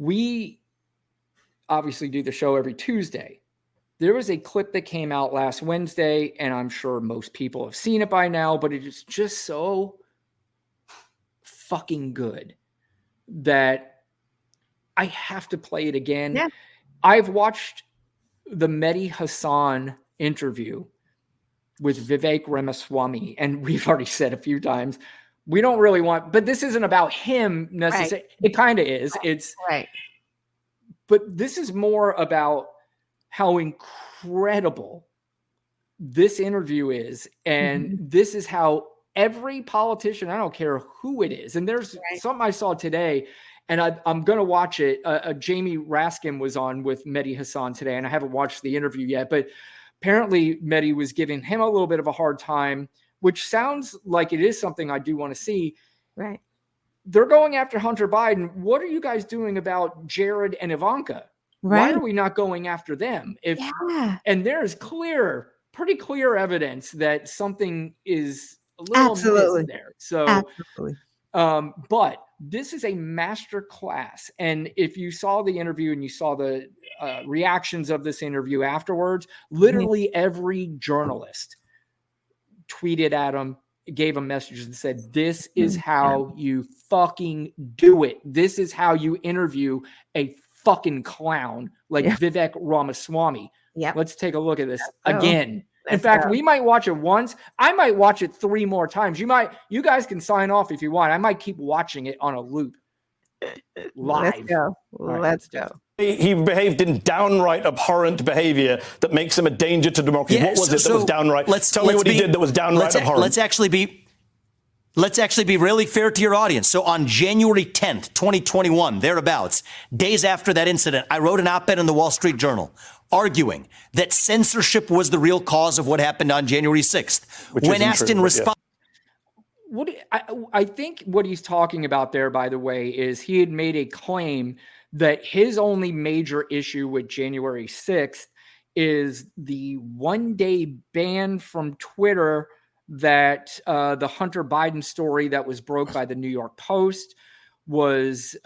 we obviously do the show every Tuesday. There was a clip that came out last Wednesday, and I'm sure most people have seen it by now, but it is just so fucking good that I have to play it again. Yeah. I've watched the Mehdi Hasan interview with Vivek Ramaswamy, and we've already said a few times, we don't really want, but this isn't about him necessarily. Right. It kind of is. It's right. But this is more about how incredible this interview is. And this is how every politician, I don't care who it is. And there's something I saw today, and I'm going to watch it. Jamie Raskin was on with Mehdi Hasan today, and I haven't watched the interview yet, but apparently Mehdi was giving him a little bit of a hard time, which sounds like it is something I do want to see. Right. They're going after Hunter Biden. What are you guys doing about Jared and Ivanka? Right. Why are we not going after them? And there's pretty clear evidence that something is a little amiss there. So, but this is a master class. And if you saw the interview and you saw the reactions of this interview afterwards, literally every journalist tweeted at him, gave him messages and said, this is how you fucking do it. This is how you interview a fucking clown like Vivek Ramaswamy. Yeah. Let's take a look at this again. In fact, we might watch it once. I might watch it 3 more times. You guys can sign off if you want. I might keep watching it on a loop live. Let's go. Let's go. He behaved in downright abhorrent behavior that makes him a danger to democracy. What was it that was downright? Tell me what he did that was downright abhorrent. Let's actually be really fair to your audience. So on January 10th, 2021, thereabouts, days after that incident, I wrote an op-ed in the Wall Street Journal arguing that censorship was the real cause of what happened on January 6th. When asked in response. I think what he's talking about there, by the way, is he had made a claim that his only major issue with January 6th is the 1-day ban from Twitter that the Hunter Biden story that was broke by the New York Post was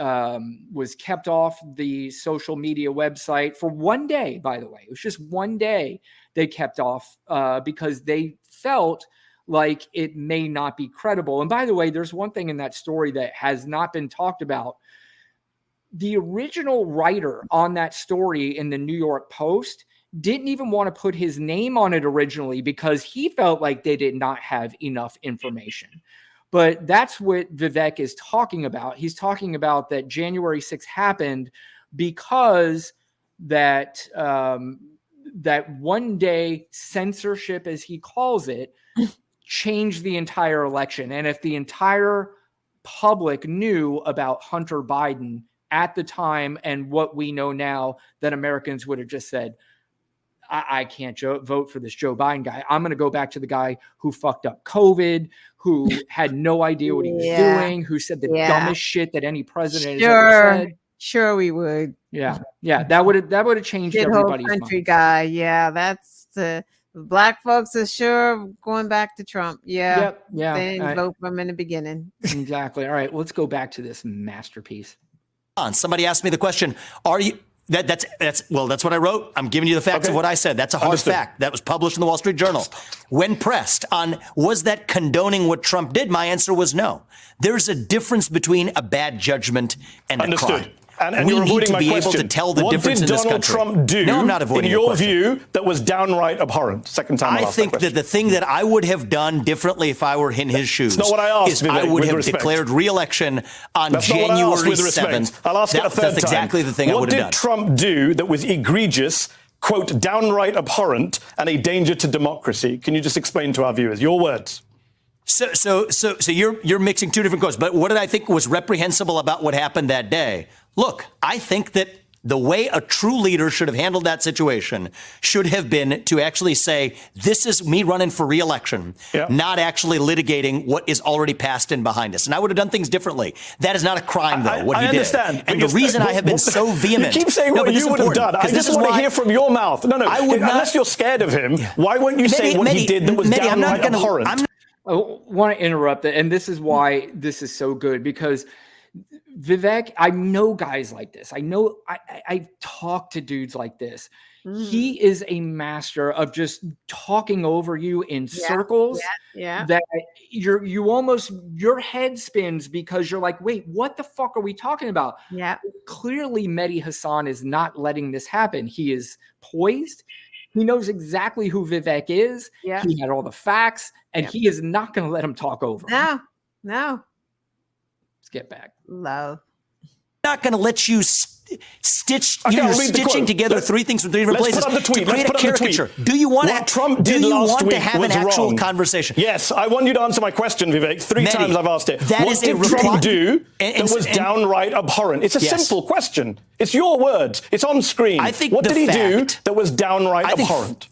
kept off the social media website for 1 day, by the way. It was just 1 day they kept off because they felt like it may not be credible. And by the way, there's one thing in that story that has not been talked about. The original writer on that story in the New York Post didn't even want to put his name on it originally because he felt like they did not have enough information. But that's what Vivek is talking about. He's talking about that January 6th happened because that 1 day censorship, as he calls it, changed the entire election. And if the entire public knew about Hunter Biden at the time and what we know now, then Americans would have just said, I can't vote for this Joe Biden guy. I'm going to go back to the guy who fucked up COVID, who had no idea what he was doing, who said the dumbest shit that any president has ever said. Sure, we would. Yeah. That would have changed everybody's country mind. Guy. Yeah, that's the black folks are sure going back to Trump. Yeah. Yeah. They didn't vote for him in the beginning. Exactly. All right. Let's go back to this masterpiece. Somebody asked me the question, are you... That's what I wrote. I'm giving you the facts of what I said. That's a hard fact. That was published in the Wall Street Journal. When pressed on, was that condoning what Trump did? My answer was no. There's a difference between a bad judgment and a crime. And we you're need avoiding to my be question. able to tell the difference in this country. What did Donald Trump do, no, I'm not avoiding in your question. view, that was downright abhorrent? Second time I think that the thing that I would have done differently if I were in his shoes not what I asked, is Vivek, I would with have respect. declared re-election on That's January not what I asked, with 7th. respect. I'll ask it a third That's exactly time. the thing I would have done. What did Trump do that was egregious, quote, downright abhorrent, and a danger to democracy? Can you just explain to our viewers? Your words. So you're mixing two different quotes. But what did I think was reprehensible about what happened that day? Look, I think that the way a true leader should have handled that situation should have been to actually say, this is me running for re-election, not actually litigating what is already passed and behind us. And I would have done things differently. That is not a crime, though, what he did. I understand. And the reason I have been so vehement. You keep saying what you would have done. I just want to hear from your mouth. No, unless you're scared of him, why won't you say what he did that was downright abhorrent? I want to interrupt it. And this is why this is so good, because Vivek, I know guys like this. I know I've talked to dudes like this. He is a master of just talking over you in circles that your head spins because you're like, wait, what the fuck are we talking about? Yeah. Clearly, Mehdi Hasan is not letting this happen. He is poised. He knows exactly who Vivek is. Yeah. He had all the facts, and he is not going to let him talk over him. No. Let's get back. Love. Not going to let you stitching together three things from three different places to create a caricature. Do you want to have an actual conversation? Yes, I want you to answer my question, Vivek. Three times I've asked it. What did Trump do that was downright abhorrent? It's a simple question. It's your words. It's on screen. What did he do that was downright abhorrent?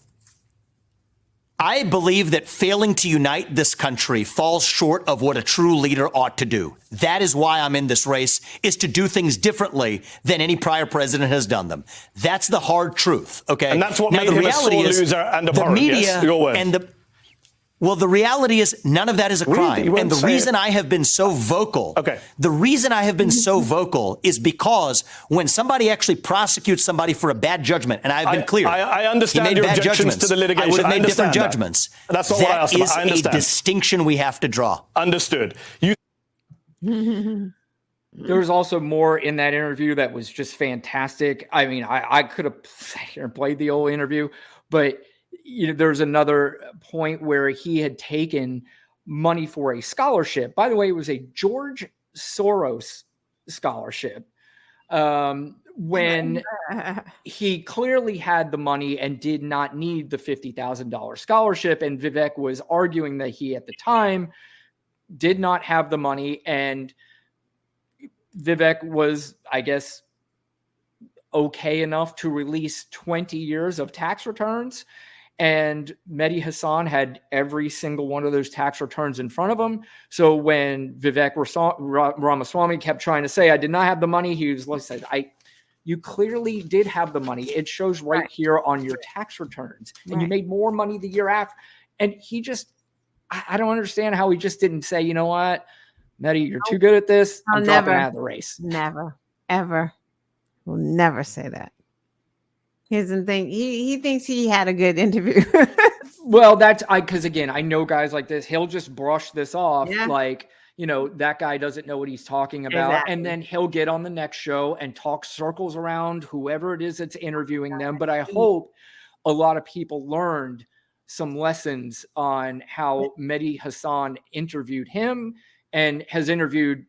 I believe that failing to unite this country falls short of what a true leader ought to do. That is why I'm in this race, is to do things differently than any prior president has done them. That's the hard truth, okay? And that's what made him a sore loser and abhorrent. The media and the reality is none of that is a crime. And the reason I have been so vocal, is because when somebody actually prosecutes somebody for a bad judgment, and I've been clear, I understand your objections to the litigation. I would have made different judgments. That's not what I asked about. I understand. That is a distinction we have to draw. Understood. There was also more in that interview that was just fantastic. I mean, I could have sat here and played the whole interview, but there's another point where he had taken money for a scholarship. By the way, it was a George Soros scholarship. When he clearly had the money and did not need the $50,000 scholarship. And Vivek was arguing that he, at the time, did not have the money. And Vivek was, I guess, okay enough to release 20 years of tax returns. And Mehdi Hasan had every single one of those tax returns in front of him. So when Vivek Ramaswamy kept trying to say, I did not have the money, he was like, you clearly did have the money. It shows right here on your tax returns. And you made more money the year after. And he just, I don't understand how he just didn't say, you know what, Mehdi, you're too good at this. I'm dropping out of the race. Never, ever. Will never say that. He doesn't think he thinks he had a good interview. Well, because again, I know guys like this. He'll just brush this off like, that guy doesn't know what he's talking about. Exactly. And then he'll get on the next show and talk circles around whoever it is that's interviewing them. But I hope a lot of people learned some lessons on how Mehdi Hasan interviewed him and has interviewed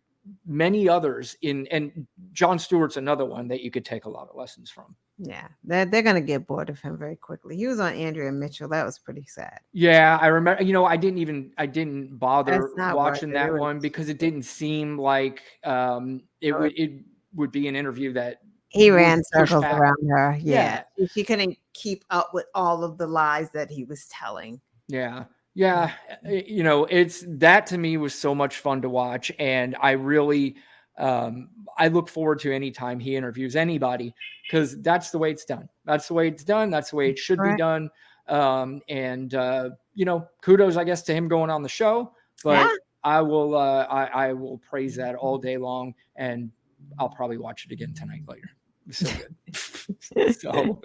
many others and Jon Stewart's another one that you could take a lot of lessons from. Yeah, they're going to get bored of him very quickly. He was on Andrea Mitchell. That was pretty sad. Yeah, I remember, I didn't bother watching that one because it didn't seem like it would be an interview that he ran circles around her. Yeah. She couldn't keep up with all of the lies that he was telling. Yeah. Yeah. It's that to me was so much fun to watch. And I really, I look forward to any time he interviews anybody because that's the way it's done. That's the way it's done. That's the way it should be done. Kudos, I guess, to him going on the show, but I will praise that all day long, and I'll probably watch it again tonight later. So good. So